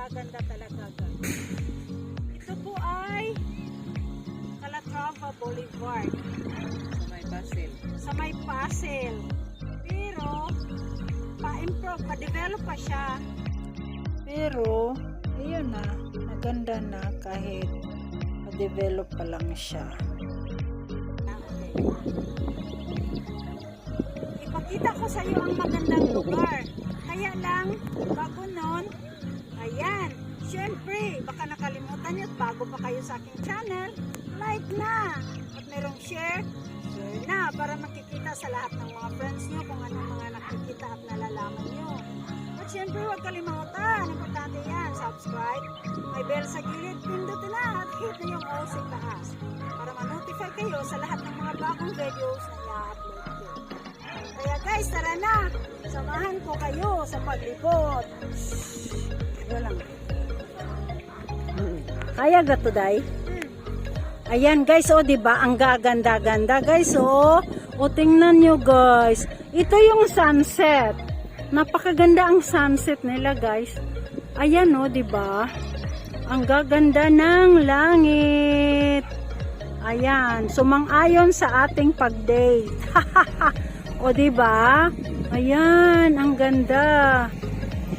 Napakaganda talaga, guys. Ito po ay Calatrava Boulevard. Sa may Basil. Sa may Pasel. Pero, pa-improve, pa-develop pa siya. Pero, ayun na, maganda na kahit pa-develop pa lang siya. Ipakita ko sa iyo ang magandang lugar. Kaya lang, bago nun, ayan, syempre, baka nakalimutan nyo at bago pa kayo sa aking channel, like na! At merong share na para makikita sa lahat ng mga friends nyo kung anong mga nakikita at nalalaman nyo. At syempre, huwag kalimutan, importante yan, subscribe, may bell sa gilid, pindutin na at hit na yung all sa taas para ma-notify kayo sa lahat ng mga bagong videos na i-upload ko. Kaya guys, tara na! Samahan ko kayo sa paglibot. Ito lang. Kaya gato, day? Ayan guys, oh, diba? Ang gaganda-ganda guys, oh. O, tingnan nyo guys. Ito yung sunset. Napakaganda ang sunset nila guys. Ayan, oh, diba? Ang gaganda ng langit. Ayan, sumang-ayon sa ating pag-date. O, diba? Ayan, ang ganda.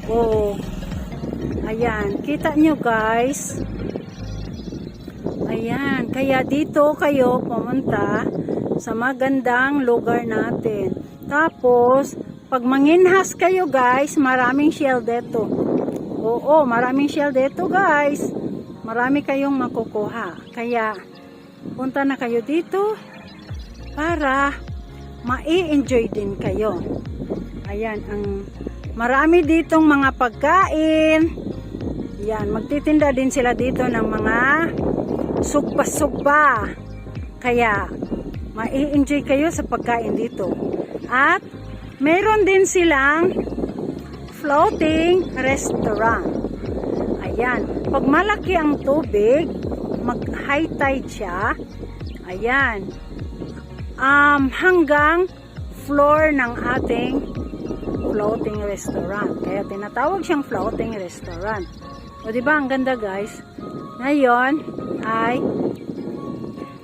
O, ayan, kita nyo guys. Ayan, kaya dito kayo pumunta sa magandang lugar natin. Tapos, pag manginhas kayo guys, maraming shell dito. Oo, maraming shell dito guys. Marami kayong makukuha. Kaya, punta na kayo dito para mai-enjoy din kayo. Ayan, ang marami ditong mga pagkain. Yan, magtitinda din sila dito ng mga sugba-sugba. Kaya, mai-enjoy kayo sa pagkain dito. At, meron din silang floating restaurant. Ayan, pag malaki ang tubig, mag-high tide siya. Ayan, hanggang floor ng ating floating restaurant. Kaya tinatawag siyang floating restaurant. O diba ang ganda guys? Ngayon ay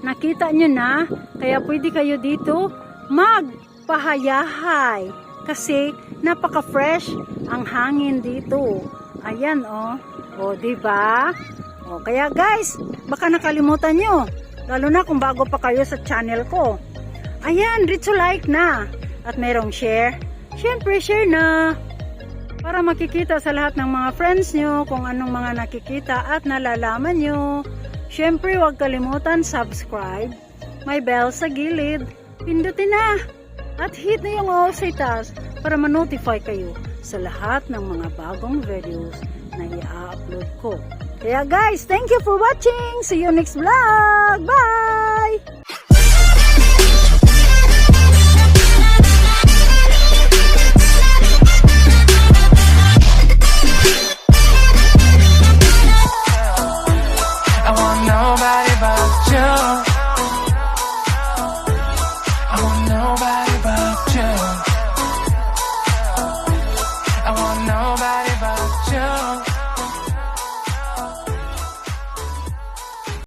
nakita nyo na, kaya pwede kayo dito magpahayahay kasi napaka-fresh ang hangin dito. Ayan oh. O diba? O kaya guys, baka nakalimutan nyo, lalo na kung bago pa kayo sa channel ko. Ayan, ritso like na. At merong share. Siyempre, share na. Para makikita sa lahat ng mga friends nyo kung anong mga nakikita at nalalaman nyo. Siyempre, huwag kalimutan subscribe. May bell sa gilid. Pindutin na. At hit na yung all sa taas para ma-notify kayo sa lahat ng mga bagong videos na i-upload ko. Kaya guys, thank you for watching. See you next vlog. Bye!